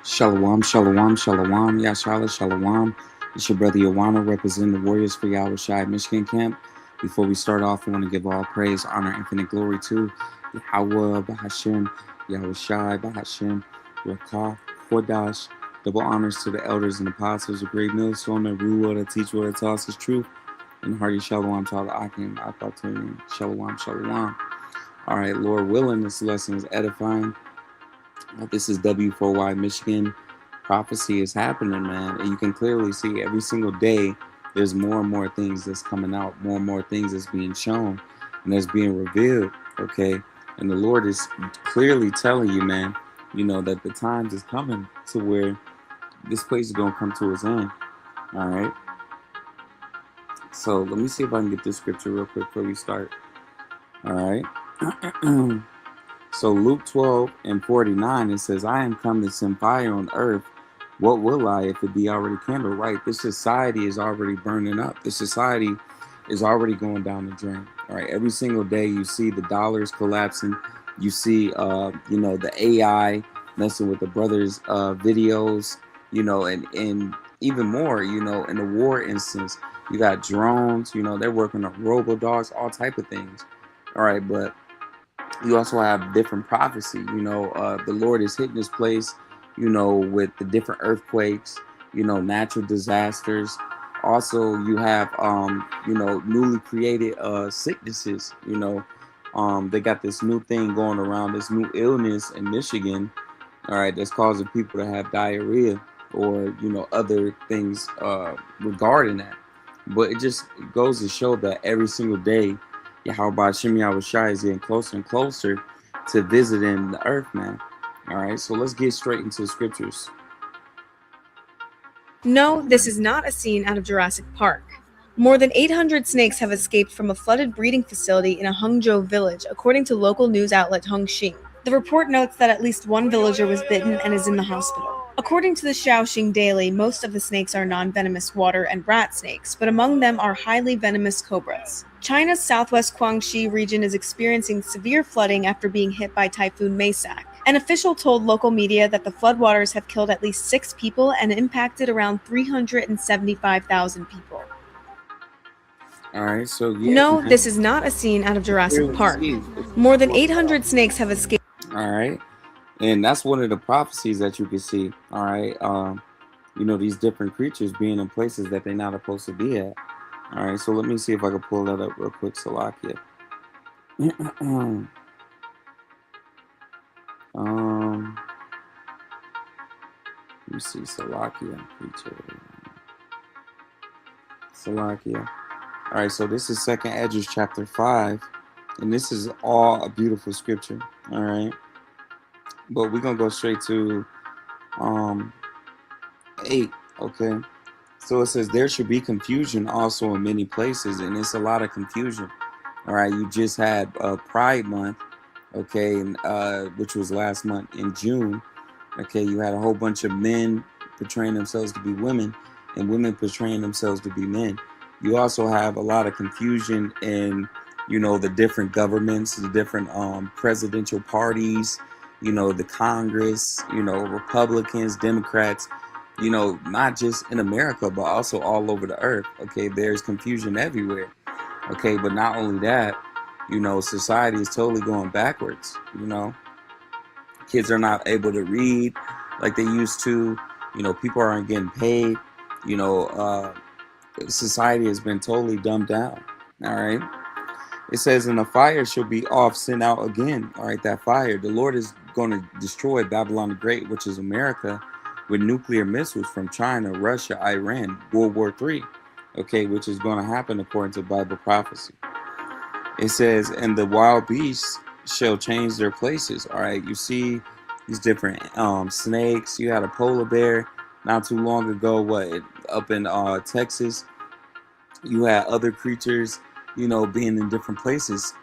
Shalom, shalom, shalom, Yashala, shalom. It's your brother Yawana representing the Warriors for Yahweh Michigan Camp. Before we start off, I want to give all praise, honor, infinite glory to Yahweh, Bahashim, Yahweh Shai, Bahashim, Rakah, Kodash. Double honors to the elders and apostles of Great Millstone, the Ruah, the teacher, the toss is truth, and hearty shalom to all the Akim, Akatun, shalom, shalom. All right, Lord willing, this lesson is edifying. This is W4Y Michigan. Prophecy is happening, man. And you can clearly see every single day there's more and more things that's coming out, more and more things that's being shown and that's being revealed. Okay. And the Lord is clearly telling you, man, that the times is coming to where this place is going to come to its end. All right. So let me see if I can get this scripture real quick before we start. All right. So Luke 12:49, it says, I am come to send fire on earth. What will I if it be already kindled? Right? This society is already burning up. This society is already going down the drain. All right. Every single day you see the dollars collapsing. You see, the AI messing with the brothers' videos, and even more, in the war instance, you got drones, they're working on robo dogs, all type of things. All right. But you also have different prophecy. The Lord is hitting this place, with the different earthquakes, natural disasters. Also, you have, newly created sicknesses. They got this new thing going around, this new illness in Michigan, all right, that's causing people to have diarrhea or, other things regarding that. But it just goes to show that every single day, Yahweh Shemi Shai is getting closer and closer to visiting the earth, man. All right, so let's get straight into the scriptures. No, this is not a scene out of Jurassic Park. More than 800 snakes have escaped from a flooded breeding facility in a Hangzhou village, according to local news outlet Hongxing. The report notes that at least one villager was bitten and is in the hospital. According to the Shaoxing Daily, most of the snakes are non-venomous water and rat snakes, but among them are highly venomous cobras. China's southwest Guangxi region is experiencing severe flooding after being hit by Typhoon Maysak. An official told local media that the floodwaters have killed at least 6 people and impacted around 375,000 people. All right, so No, this is not a scene out of Jurassic Park. More than 800 snakes have escaped. All right, and that's one of the prophecies that you can see. All right, these different creatures being in places that they're not supposed to be at. All right, so let me see if I can pull that up real quick, Salakia. Let me see, Salakia, creature. Salakia. All right, so this is 2nd Esdras chapter 5, and this is all a beautiful scripture. All right, but we're gonna go straight to 8. Okay. So it says there should be confusion also in many places, and it's a lot of confusion. All right, you just had Pride Month, okay, and, which was last month in June. Okay, you had a whole bunch of men portraying themselves to be women, and women portraying themselves to be men. You also have a lot of confusion in, the different governments, the different presidential parties, the Congress, Republicans, Democrats. Not just in America, but also all over the earth. Okay, there's confusion everywhere. Okay, but not only that, society is totally going backwards. Kids are not able to read like they used to. People aren't getting paid. Society has been totally dumbed down. All right. It says, and the fire shall be off sent out again. All right, that fire. The Lord is going to destroy Babylon the Great, which is America, with nuclear missiles from China, Russia, Iran, World War III, okay, which is going to happen according to Bible prophecy. It says, and the wild beasts shall change their places. All right, you see these different snakes. You had a polar bear not too long ago, up in Texas. You had other creatures, being in different places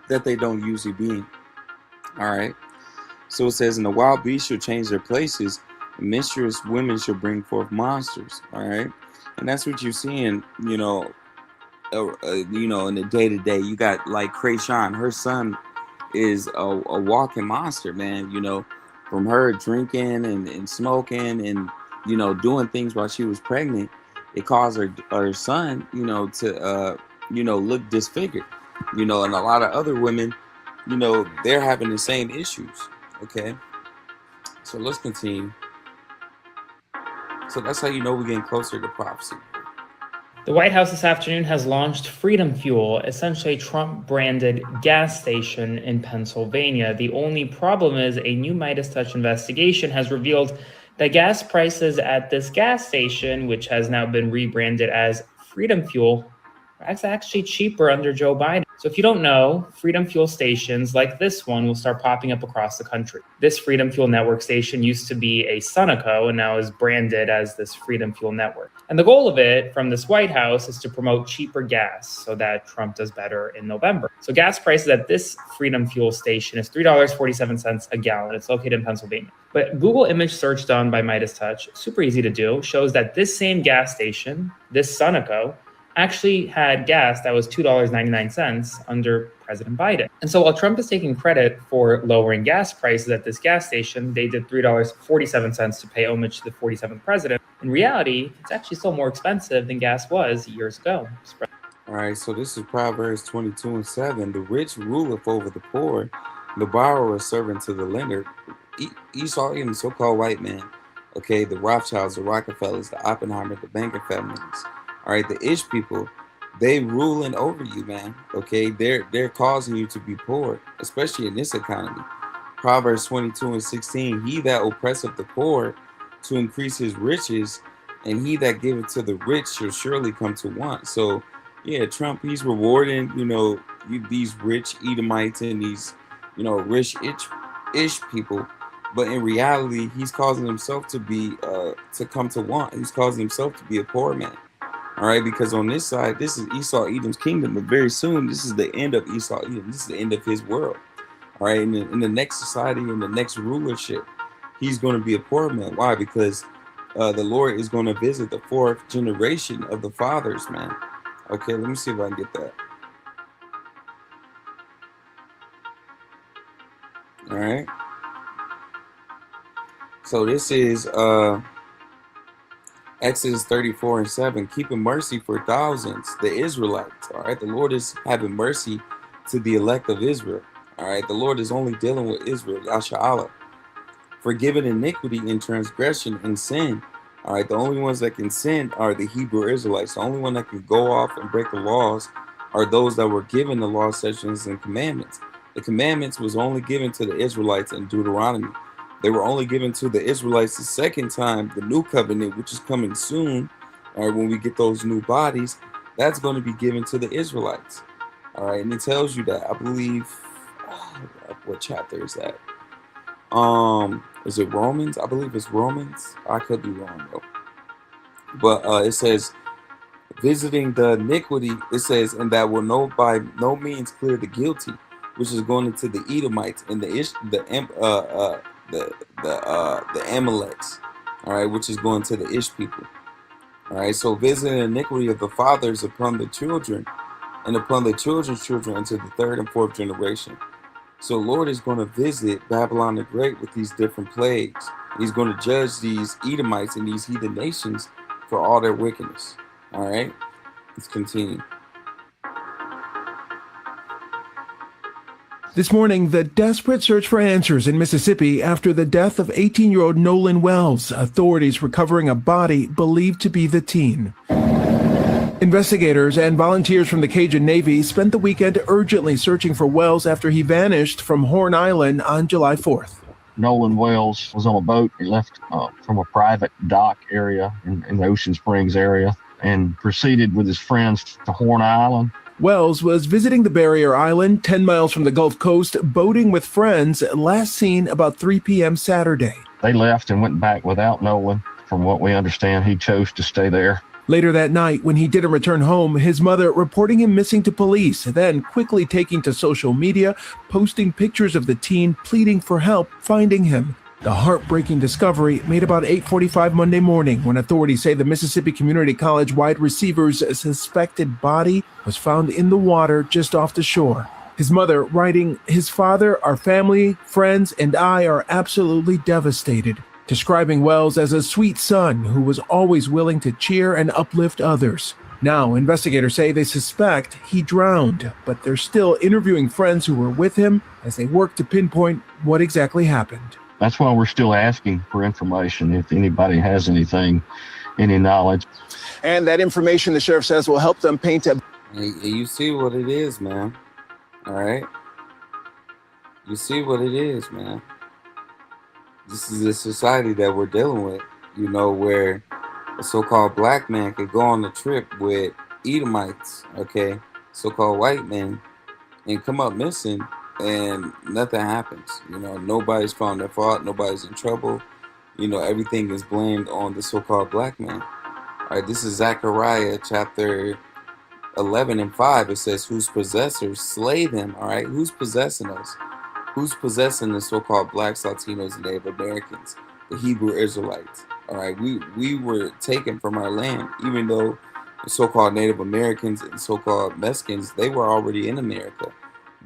that they don't usually be in. All right, so it says, and the wild beasts shall change their places. Mischievous women shall bring forth monsters. All right, and that's what you're seeing. In the day to day, you got like Krayshawn. Her son is a walking monster, man. from her drinking and smoking and, doing things while she was pregnant. It caused her son, to, look disfigured, and a lot of other women, they're having the same issues. Okay. So let's continue. So that's how we're getting closer to prophecy. The White House this afternoon has launched Freedom Fuel, essentially a Trump-branded gas station in Pennsylvania. The only problem is a new Midas Touch investigation has revealed that gas prices at this gas station, which has now been rebranded as Freedom Fuel, are actually cheaper under Joe Biden. So if you don't know, Freedom Fuel stations like this one will start popping up across the country. This Freedom Fuel Network station used to be a Sunoco and now is branded as this Freedom Fuel Network. And the goal of it from this White House is to promote cheaper gas so that Trump does better in November. So gas prices at this Freedom Fuel station is $3.47 a gallon. It's located in Pennsylvania. But Google image search done by Midas Touch, super easy to do, shows that this same gas station, this Sunoco, actually had gas that was $2.99 under President Biden. And so while Trump is taking credit for lowering gas prices at this gas station, they did $3.47 to pay homage to the 47th president. In reality, it's actually still more expensive than gas was years ago. All right, so this is Proverbs 22:7. The rich ruleth over the poor, the borrower is servant to the lender. Esau, even so-called white man, okay, the Rothschilds, the Rockefellers, the Oppenheimer, the banker families. All right, the Ish people, they ruling over you, man. Okay, they're causing you to be poor, especially in this economy. Proverbs 22:16. He that oppresseth the poor to increase his riches, and he that giveth to the rich shall surely come to want. So, yeah, Trump, he's rewarding, these rich Edomites and these, rich Ish people. But in reality, he's causing himself to be, to come to want. He's causing himself to be a poor man. All right, because on this side, this is Esau Edom's kingdom, but very soon, this is the end of Esau Edom. This is the end of his world. All right, in the next society, in the next rulership, he's going to be a poor man. Why? Because the Lord is going to visit the fourth generation of the fathers, man. Okay, let me see if I can get that. All right. So this is Exodus 34:7, keeping mercy for thousands, the Israelites. All right, the Lord is having mercy to the elect of Israel. All right, the Lord is only dealing with Israel, Yasha'Allah, forgiving iniquity and transgression and sin. All right, the only ones that can sin are the Hebrew Israelites. The only one that can go off and break the laws are those that were given the law, sections, and commandments. The commandments was only given to the Israelites in Deuteronomy. They were only given to the Israelites the second time, the new covenant, which is coming soon. All right, when we get those new bodies, that's going to be given to the Israelites. All right, and it tells you that, I believe, what chapter is that? Is it Romans? I believe it's Romans. I could be wrong though. But it says, visiting the iniquity, it says, and that will by no means clear the guilty, which is going into the Edomites and the Amaleks, all right, which is going to the Ish people. All right, so visiting the iniquity of the fathers upon the children and upon the children's children into the third and fourth generation. So Lord is going to visit Babylon the Great with these different plagues. He's going to judge these Edomites and these heathen nations for all their wickedness. All right, let's continue. This morning, the desperate search for answers in Mississippi after the death of 18-year-old Nolan Wells, authorities recovering a body believed to be the teen. Investigators and volunteers from the Cajun Navy spent the weekend urgently searching for Wells after he vanished from Horn Island on July 4th. Nolan Wells was on a boat. He left from a private dock area in the Ocean Springs area and proceeded with his friends to Horn Island. Wells was visiting the barrier island 10 miles from the Gulf Coast, boating with friends, last seen about 3 p.m. Saturday. They left and went back without Nolan. From what we understand, he chose to stay there. Later that night, when he didn't return home, his mother reporting him missing to police, then quickly taking to social media, posting pictures of the teen, pleading for help finding him. The heartbreaking discovery made about 8:45 Monday morning when authorities say the Mississippi Community College wide receiver's suspected body was found in the water just off the shore. His mother writing, "His father, our family, friends, and I are absolutely devastated," describing Wells as a sweet son who was always willing to cheer and uplift others. Now, investigators say they suspect he drowned, but they're still interviewing friends who were with him as they work to pinpoint what exactly happened. That's why we're still asking for information if anybody has anything, any knowledge. And that information, the sheriff says, will help them paint a... You see what it is, man. All right? You see what it is, man. This is the society that we're dealing with, you know, where a so-called black man could go on a trip with Edomites, okay, so-called white men, and come up missing, and nothing happens. You know, nobody's found their fault, nobody's in trouble. You know, everything is blamed on the so-called black man. All right, this is Zechariah chapter 11 and 5. It says, whose possessors slay them. All right, who's possessing us? Who's possessing the so-called blacks, Latinos, and Native Americans, the Hebrew Israelites? All right, we were taken from our land, even though the so-called Native Americans and so-called Mexicans, they were already in America,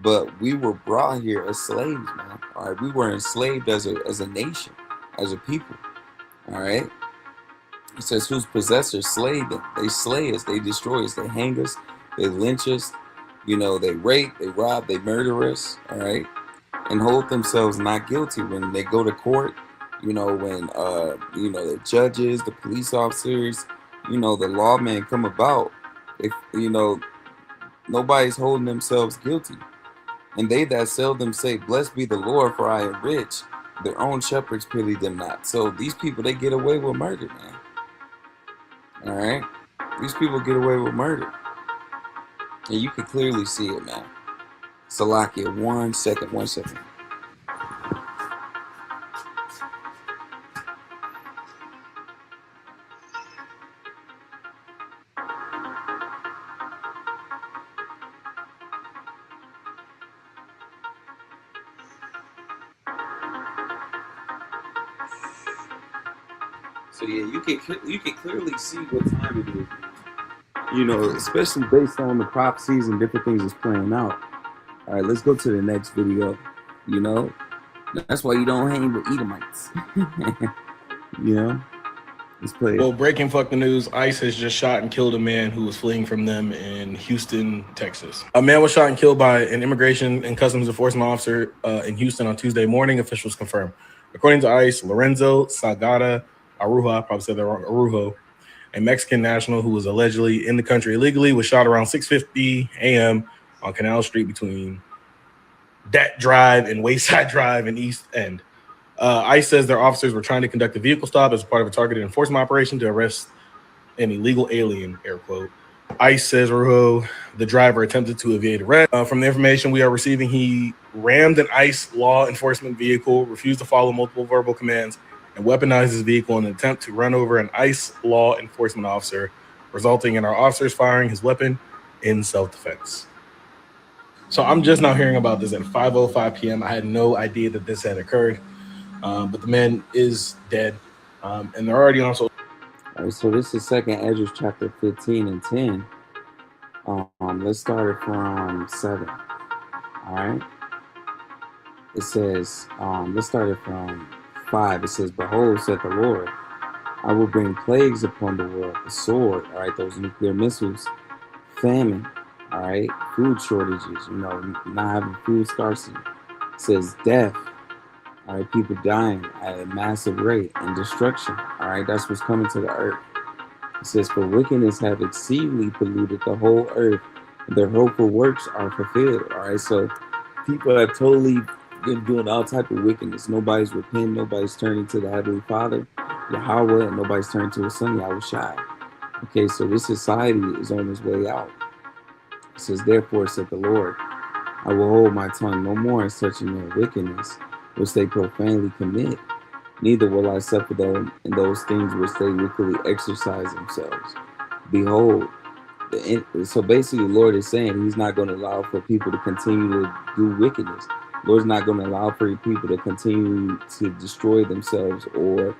but we were brought here as slaves, man. All right, we were enslaved as a nation, as a people. All right. It says, whose possessors slay them. They slay us, they destroy us, they hang us, they lynch us, you know, they rape, they rob, they murder us, all right, and hold themselves not guilty when they go to court. You know, when you know, the judges, the police officers, you know, the lawmen come about, if you know, nobody's holding themselves guilty. And they that seldom say, blessed be the Lord, for I am rich, their own shepherds pity them not. So these people, they get away with murder, man. All right, these people get away with murder, and you can clearly see it, man. Salakia, 1 second, 1 second. So yeah, you can clearly see what time it is. You know, especially based on the prophecies and different things that's playing out. All right, let's go to the next video. You know, that's why you don't hang with Edomites. You know, let's play it. Well, breaking fuck the news, ICE has just shot and killed a man who was fleeing from them in Houston, Texas. A man was shot and killed by an immigration and customs enforcement officer in Houston on Tuesday morning, officials confirmed. According to ICE, Lorenzo Sagada Arujo, I probably said that wrong, Arujo, a Mexican national who was allegedly in the country illegally, was shot around 6:50 a.m. on Canal Street between Dat Drive and Wayside Drive in East End. ICE says their officers were trying to conduct a vehicle stop as part of a targeted enforcement operation to arrest an illegal alien, air quote. ICE says Arujo, the driver, attempted to evade arrest. From the information we are receiving, he rammed an ICE law enforcement vehicle, refused to follow multiple verbal commands, and weaponized his vehicle in an attempt to run over an ICE law enforcement officer, resulting in our officers firing his weapon in self-defense. So I'm just now hearing about this at 5:05 p.m. I had no idea that this had occurred, but the man is dead, and they're already on. All right, so this is 2nd Ezra chapter 15 and 10. Let's start it from 7. All right. It says, let's start it from 5. It says, behold, said the Lord, I will bring plagues upon the world, the sword, all right, those nuclear missiles, famine, all right, food shortages, you know, not having food scarcity. It says death, all right, people dying at a massive rate, and destruction, all right, that's what's coming to the earth. It says, for wickedness have exceedingly polluted the whole earth, and their hopeful works are fulfilled, all right, so people have totally been doing all type of wickedness. Nobody's repenting, nobody's turning to the Heavenly Father, Yahweh, and nobody's turning to His Son, Yahushua. Okay, so this society is on its way out. It says, therefore, said the Lord, I will hold my tongue no more in such their wickedness, which they profanely commit. Neither will I suffer them in those things which they wickedly exercise themselves. Behold, so basically, the Lord is saying He's not going to allow for people to continue to do wickedness. Lord's not going to allow for people to continue to destroy themselves or,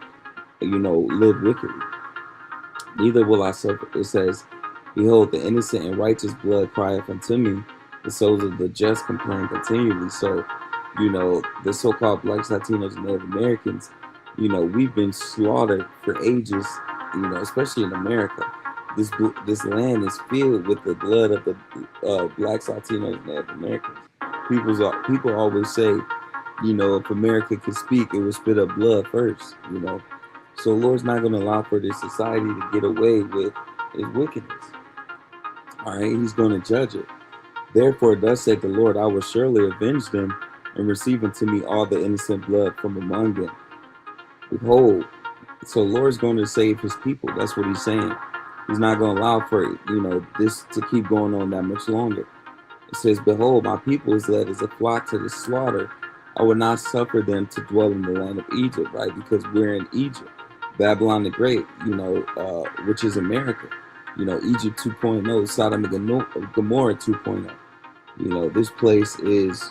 you know, live wickedly. Neither will I suffer. It says, behold, the innocent and righteous blood crieth unto me, The souls of the just complain continually. So, the so-called blacks, Latinos, and Native Americans, we've been slaughtered for ages, especially in America. This land is filled with the blood of the blacks, Latinos, and Native Americans. People always say, if America could speak, it would spit up blood first. So the Lord's not going to allow for this society to get away with his wickedness. All right, he's going to judge it. Therefore, thus saith the Lord, I will surely avenge them and receive unto me all the innocent blood from among them. Behold, so the Lord's going to save his people. That's what he's saying. He's not going to allow for, this to keep going on that much longer. It says, behold, my people is led as a flock to the slaughter. I will not suffer them to dwell in the land of Egypt, right? Because we're in Egypt. Babylon the Great, which is America. Egypt 2.0, Sodom and Gomorrah 2.0. This place is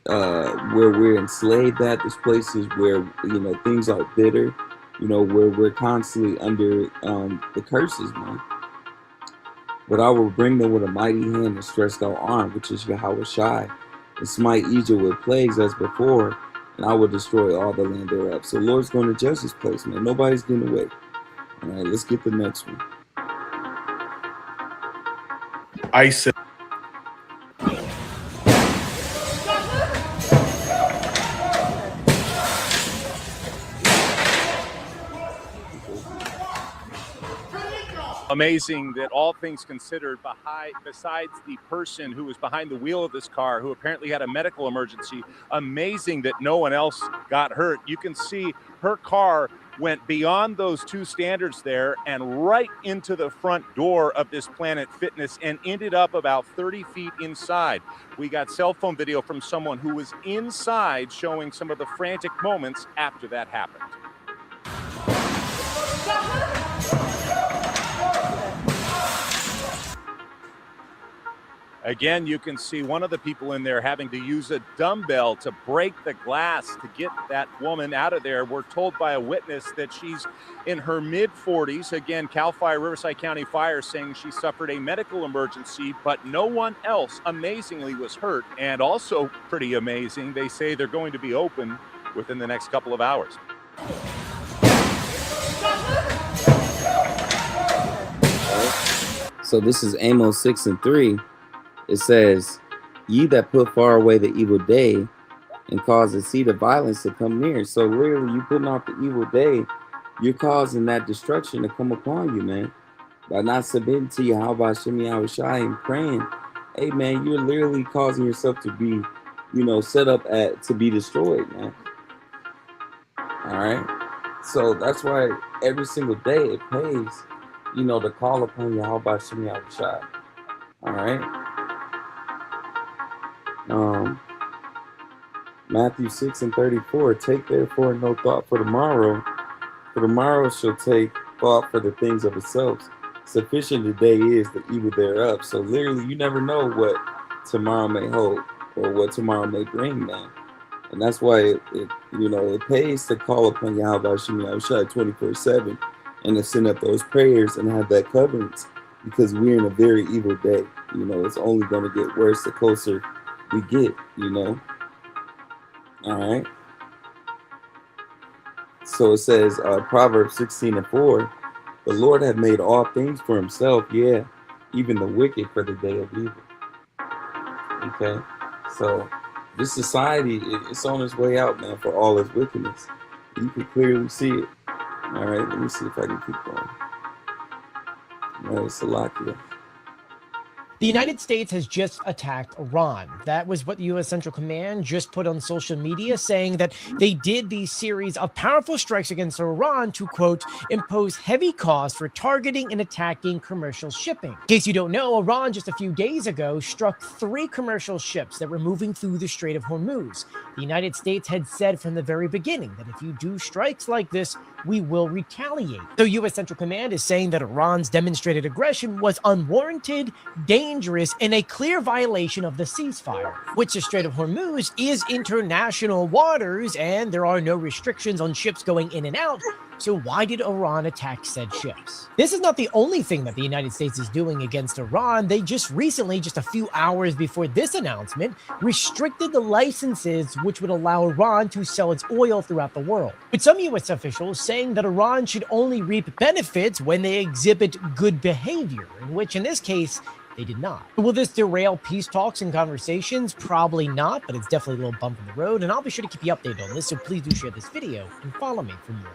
where we're enslaved at. This place is where, things are bitter, where we're constantly under the curses, man. But I will bring them with a mighty hand and stretched out arm, which is Yahweh Shai, and smite Egypt with plagues as before, and I will destroy all the land thereof. So the Lord's going to judge this place, man. Nobody's getting away. All right, let's get the next one. ISIS. Amazing that all things considered, besides the person who was behind the wheel of this car, who apparently had a medical emergency, amazing that no one else got hurt. You can see her car went beyond those two standards there and right into the front door of this Planet Fitness and ended up about 30 feet inside. We got cell phone video from someone who was inside showing some of the frantic moments after that happened. Again, you can see one of the people in there having to use a dumbbell to break the glass to get that woman out of there. We're told by a witness that she's in her mid-40s. Again, CAL FIRE, Riverside County Fire, saying she suffered a medical emergency, but no one else, amazingly, was hurt. And also pretty amazing, they say they're going to be open within the next couple of hours. So this is Amos 6:3. It says, ye that put far away the evil day and cause the seed of violence to come near. So literally, you putting off the evil day, you're causing that destruction to come upon you, man. By not submitting to Yahweh Shem Yahweh Shai and praying, hey, man, you're literally causing yourself to be, set up to be destroyed, man. All right? So that's why every single day it pays, to call upon Yahweh Shem Yahweh Shai. All right? Matthew 6:34, take therefore no thought for tomorrow shall take thought for the things of itself. Sufficient today is the evil thereof. So literally, you never know what tomorrow may hold or what tomorrow may bring, man. And that's why it pays to call upon Yahweh Shem Yahweh Shai 24/7 and to send up those prayers and have that covenant, because we're in a very evil day. It's only going to get worse the closer we get, All right. So it says, Proverbs 16:4, the Lord hath made all things for himself, yeah, even the wicked for the day of evil. Okay. So this society, it's on its way out, man, for all its wickedness. You can clearly see it. All right. Let me see if I can keep going. All right, Salakia. The United States has just attacked Iran. That was what the U.S. Central Command just put on social media, saying that they did these series of powerful strikes against Iran to, quote, impose heavy costs for targeting and attacking commercial shipping. In case you don't know, Iran just a few days ago struck 3 commercial ships that were moving through the Strait of Hormuz. The United States had said from the very beginning that if you do strikes like this, we will retaliate. The U.S. Central Command is saying that Iran's demonstrated aggression was unwarranted, dangerous, and a clear violation of the ceasefire, which the Strait of Hormuz is international waters and there are no restrictions on ships going in and out. So why did Iran attack said ships? This is not the only thing that the United States is doing against Iran. They just recently, just a few hours before this announcement, restricted the licenses which would allow Iran to sell its oil throughout the world. With some U.S. officials saying that Iran should only reap benefits when they exhibit good behavior, in which in this case, they did not. Will this derail peace talks and conversations? Probably not, but it's definitely a little bump in the road, and I'll be sure to keep you updated on this, so please do share this video and follow me for more.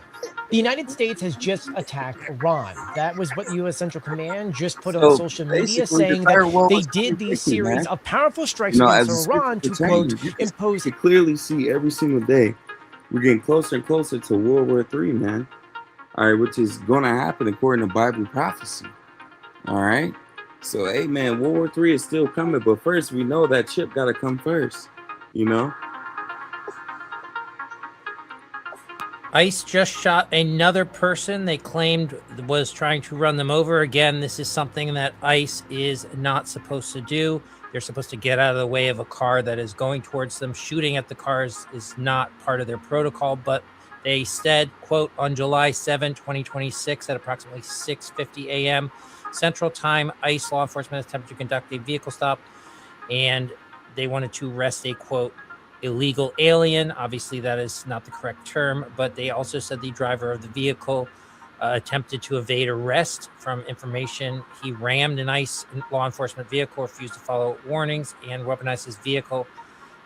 The United States has just attacked Iran. That was what U.S. Central Command just put on social media, saying that they did these series of powerful strikes against Iran to, quote, impose. You can clearly see every single day we're getting closer and closer to World War III, man. All right, which is going to happen according to Bible prophecy. All right. So, hey, man, World War III is still coming, but first we know that chip got to come first, you know? ICE just shot another person they claimed was trying to run them over. Again, this is something that ICE is not supposed to do. They're supposed to get out of the way of a car that is going towards them. Shooting at the cars is not part of their protocol, but they said, quote, on July 7, 2026 at approximately 6:50 a.m., Central Time, ICE law enforcement attempted to conduct a vehicle stop, and they wanted to arrest a, quote, illegal alien. Obviously, that is not the correct term, but they also said the driver of the vehicle attempted to evade arrest. From information, he rammed an ICE law enforcement vehicle, refused to follow warnings, and weaponized his vehicle,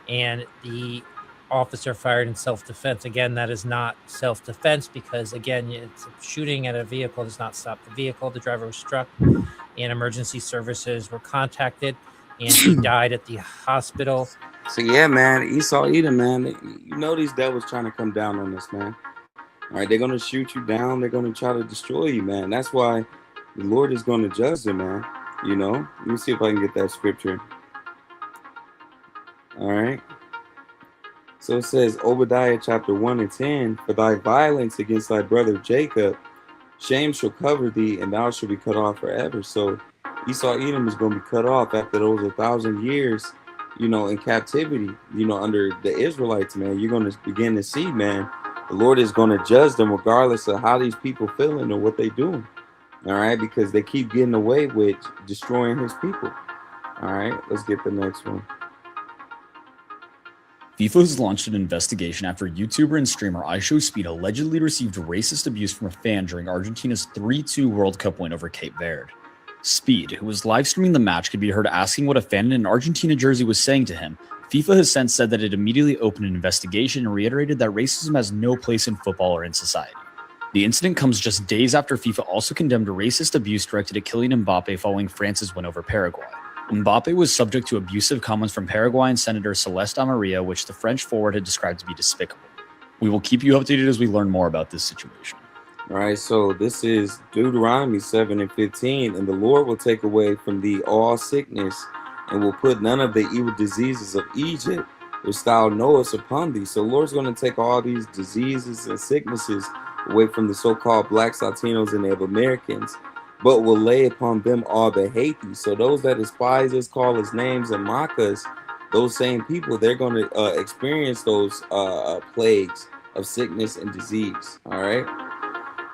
and the officer fired in self-defense. Again, that is not self-defense because, again, it's shooting at a vehicle does not stop the vehicle. The driver was struck and emergency services were contacted, and he died at the hospital. So, yeah, man, Esau Edom, man, you know these devils trying to come down on us, man. All right, they're going to shoot you down. They're going to try to destroy you, man. That's why the Lord is going to judge them, man. You know, let me see if I can get that scripture. All right. So it says, Obadiah chapter 1 and 10, for thy violence against thy brother Jacob, shame shall cover thee, and thou shalt be cut off forever. So Esau Edom is going to be cut off after those 1,000 years, you know, in captivity, you know, under the Israelites, man. You're going to begin to see, man, the Lord is going to judge them regardless of how these people feeling or what they doing. All right, because they keep getting away with destroying his people. All right, let's get the next one. FIFA has launched an investigation after YouTuber and streamer iShowSpeed allegedly received racist abuse from a fan during Argentina's 3-2 World Cup win over Cape Verde. Speed, who was live streaming the match, could be heard asking what a fan in an Argentina jersey was saying to him. FIFA has since said that it immediately opened an investigation and reiterated that racism has no place in football or in society. The incident comes just days after FIFA also condemned racist abuse directed at Kylian Mbappe following France's win over Paraguay. Mbappe was subject to abusive comments from Paraguayan Senator Celeste Amarilla, which the French forward had described to be despicable. We will keep you updated as we learn more about this situation. All right, so this is Deuteronomy 7 and 15, and the Lord will take away from thee all sickness, and will put none of the evil diseases of Egypt, which thou knowest, upon thee. So the Lord's going to take all these diseases and sicknesses away from the so-called blacks, Latinos, and Native Americans, but will lay upon them all that hate thee. So those that despise us, call us names, and mock us, those same people, they're going to experience those plagues of sickness and disease. All right.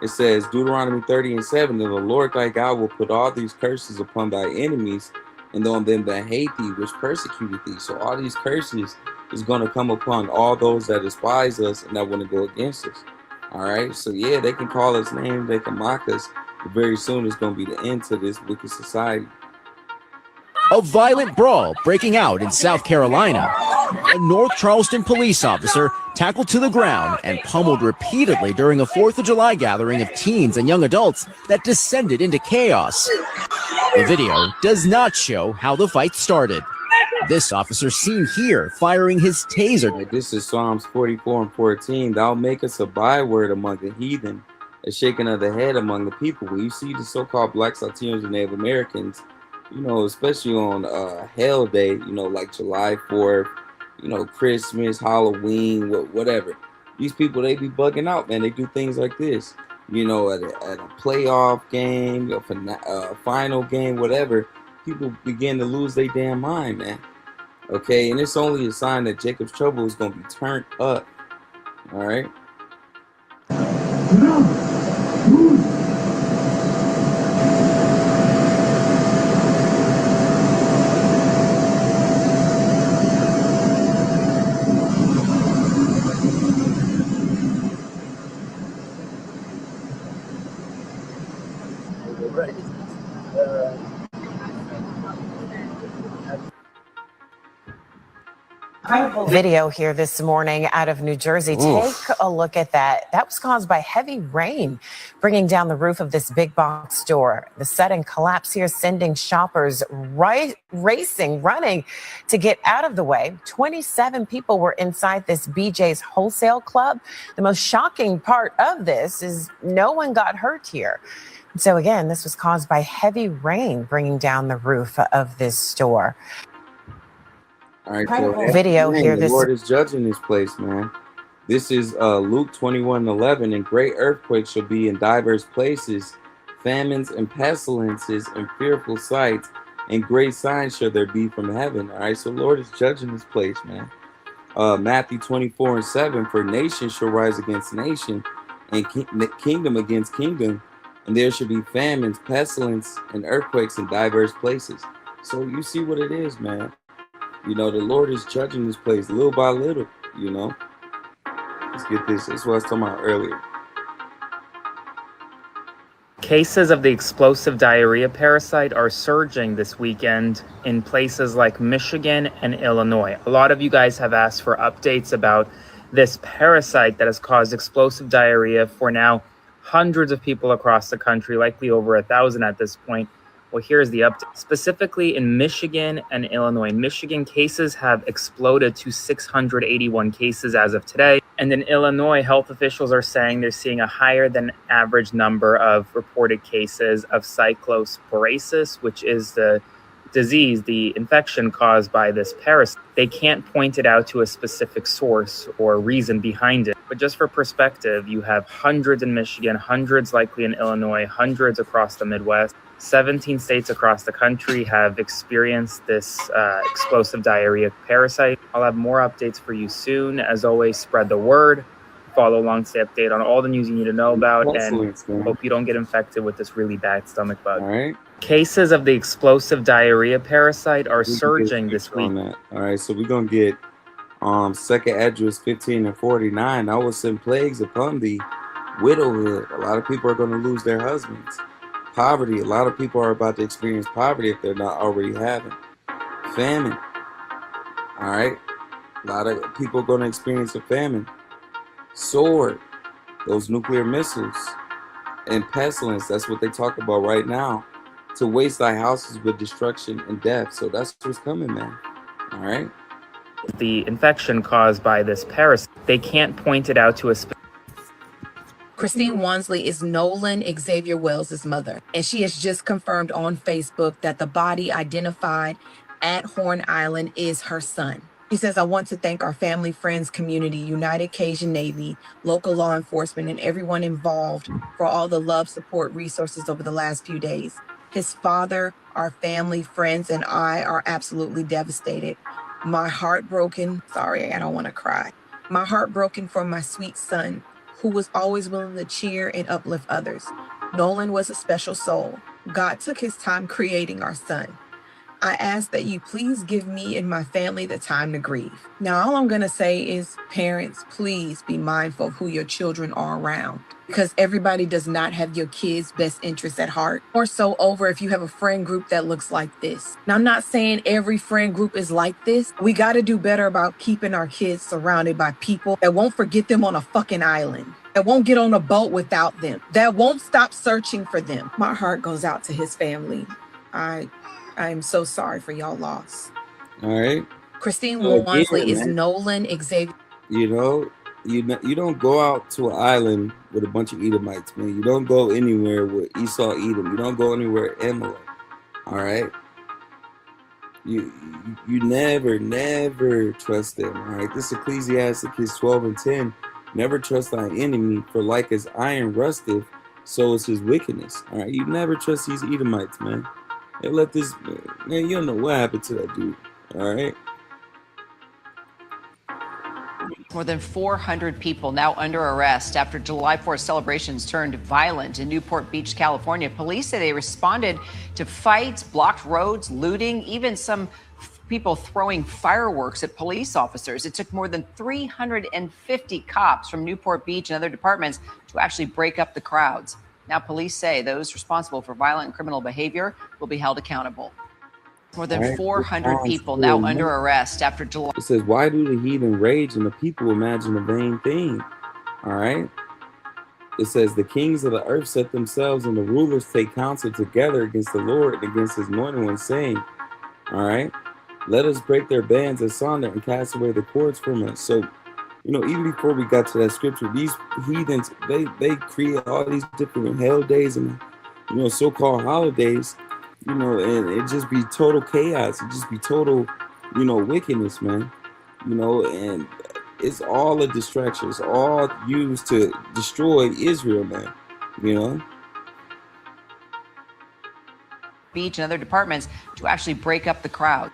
It says Deuteronomy 30 and 7, and the Lord thy God will put all these curses upon thy enemies and on them that hate thee, which persecuted thee. So all these curses is going to come upon all those that despise us and that want to go against us. All right. So yeah, they can call us names, they can mock us, but very soon it's going to be the end to this wicked society. A violent brawl breaking out in South Carolina. A North Charleston police officer tackled to the ground and pummeled repeatedly during a 4th of July gathering of teens and young adults that descended into chaos. The video does not show how the fight started. This officer seen here firing his taser. This is Psalms 44 and 14. Thou makest a byword among the heathen, a shaking of the head among the people. When you see the so-called blacks, Latinos, and Native Americans, you know, especially on Hell Day, you know, like July 4th, you know, Christmas, Halloween, whatever. These people, they be bugging out, man. They do things like this, you know, at a playoff game, a final game, whatever. People begin to lose their damn mind, man. Okay, and it's only a sign that Jacob's trouble is going to be turned up. All right. Video here this morning out of New Jersey. Take a look at that. That was caused by heavy rain bringing down the roof of this big box store. The sudden collapse here sending shoppers running to get out of the way. 27 people were inside this BJ's wholesale club. The most shocking part of this is no one got hurt here. So again, this was caused by heavy rain bringing down the roof of this store. All right, so Video here. The Lord is judging this place, man. This is Luke 21:11. And great earthquakes shall be in diverse places, famines and pestilences and fearful sights, and great signs shall there be from heaven. All right, so Lord is judging this place, man. Matthew 24:7. For nation shall rise against nation, and kingdom against kingdom, and there shall be famines, pestilence, and earthquakes in diverse places. So you see what it is, man. You know, the Lord is judging this place little by little, you know. Let's get this. That's what I was talking about earlier. Cases of the explosive diarrhea parasite are surging this weekend in places like Michigan and Illinois. A lot of you guys have asked for updates about this parasite that has caused explosive diarrhea for now hundreds of people across the country, likely over 1,000 at this point. Well, here's the update. Specifically in Michigan and Illinois, Michigan cases have exploded to 681 cases as of today. And in Illinois, health officials are saying they're seeing a higher than average number of reported cases of cyclosporasis, which is the disease, the infection caused by this parasite. They can't point it out to a specific source or reason behind it. But just for perspective, you have hundreds in Michigan, hundreds likely in Illinois, hundreds across the Midwest. 17 states across the country have experienced this explosive diarrhea parasite. I'll have more updates for you soon. As always, spread the word. Follow along, stay updated on all the news you need to know about, and hope you don't get infected with this really bad stomach bug. All right. Cases of the explosive diarrhea parasite are surging this week. All right, so we're going to get 2nd Esdras 15 and 49. I will send plagues upon the widowhood. A lot of people are going to lose their husbands. Poverty. A lot of people are about to experience poverty if they're not already having. Famine. All right. A lot of people are going to experience a famine. Sword. Those nuclear missiles. And pestilence. That's what they talk about right now. To waste thy houses with destruction and death. So that's what's coming, man. All right. The infection caused by this parasite, they can't point it out to a specific. Christine Wansley is Nolan Xavier Wells' mother, and she has just confirmed on Facebook that the body identified at Horn Island is her son. She says, I want to thank our family, friends, community, United Cajun Navy, local law enforcement, and everyone involved for all the love, support, resources over the last few days. His father, our family, friends, and I are absolutely devastated. My heart broken. Sorry, I don't want to cry. My heart broken for my sweet son, who was always willing to cheer and uplift others. Nolan was a special soul. God took his time creating our son. I ask that you please give me and my family the time to grieve. Now, all I'm going to say is, parents, please be mindful of who your children are around, because everybody does not have your kids' best interests at heart. Or so over if you have a friend group that looks like this. Now, I'm not saying every friend group is like this. We got to do better about keeping our kids surrounded by people that won't forget them on a fucking island, that won't get on a boat without them, that won't stop searching for them. My heart goes out to his family. I'm so sorry for y'all loss. All right. Christine So Wansley again, is man, Nolan Xavier. You know, you don't go out to an island with a bunch of Edomites, man. You don't go anywhere with Esau, Edom. You don't go anywhere Amalek. All right. You never trust them. All right. This Ecclesiastes 12 and 10. Never trust thy enemy, for like as iron rusteth, so is his wickedness. All right. You never trust these Edomites, man. They let this man. You don't know what happened to that dude. All right. More than 400 people now under arrest after July 4th celebrations turned violent in Newport Beach, California. Police say they responded to fights, blocked roads, looting, even some people throwing fireworks at police officers. It took more than 350 cops from Newport Beach and other departments to actually break up the crowds. Now, police say those responsible for violent and criminal behavior will be held accountable. More than 400 people now under arrest after July. It says, why do the heathen rage and the people imagine a vain thing? All right. It says, the kings of the earth set themselves and the rulers take counsel together against the Lord and against his anointed one, saying, all right, let us break their bands asunder and cast away the cords from us. So, you know, even before we got to that scripture, these heathens, they create all these different hell days and, you know, so-called holidays. You know, and it just be total chaos. It just be total, you know, wickedness, man. You know, and it's all a distraction. It's all used to destroy Israel, man. You know? Beach and other departments to actually break up the crowd.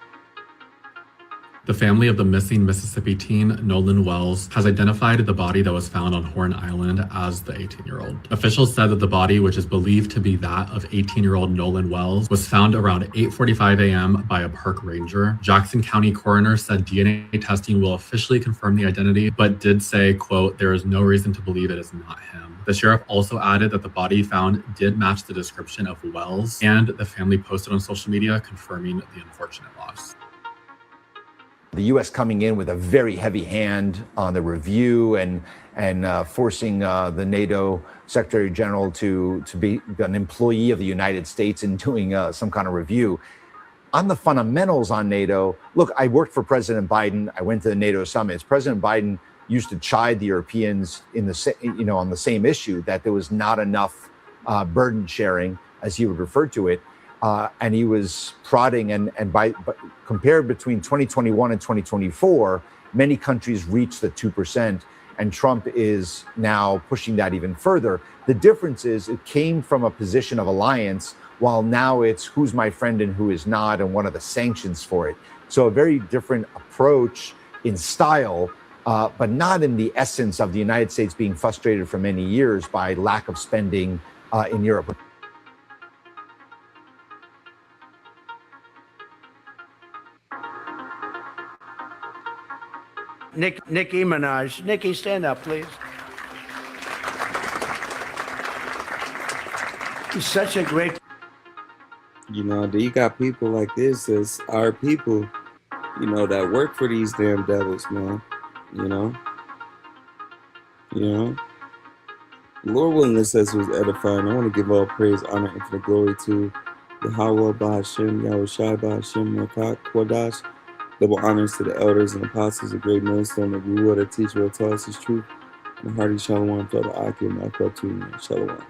The family of the missing Mississippi teen, Nolan Wells, has identified the body that was found on Horn Island as the 18-year-old. Officials said that the body, which is believed to be that of 18-year-old Nolan Wells, was found around 8:45 a.m. by a park ranger. Jackson County coroner said DNA testing will officially confirm the identity, but did say, quote, there is no reason to believe it is not him. The sheriff also added that the body found did match the description of Wells, and the family posted on social media confirming the unfortunate loss. The U.S. coming in with a very heavy hand on the review and forcing the NATO Secretary General to be an employee of the United States and doing some kind of review. On the fundamentals on NATO, look, I worked for President Biden. I went to the NATO summits. President Biden used to chide the Europeans in on the same issue, that there was not enough burden sharing, as he would refer to it. And he was prodding, and compared between 2021 and 2024, many countries reached the 2%, and Trump is now pushing that even further. The difference is it came from a position of alliance, while now it's who's my friend and who is not, and what are the sanctions for it. So a very different approach in style, but not in the essence of the United States being frustrated for many years by lack of spending in Europe. Nicki Minaj. Nicki, stand up, please. He's such a great. You know, you got people like this as our people, you know, that work for these damn devils, man. You know? Lord willing, this says was edifying. I want to give all praise, honor, and infinite glory to Yahweh Ba'Hashem, Yahweh Shai Ba'Hashem, Mekach Kodash. Double honors to the elders and apostles, a great millstone, the Ruah, the teacher, will tell us his truth. And a hearty shalom to the Akim, Shalom.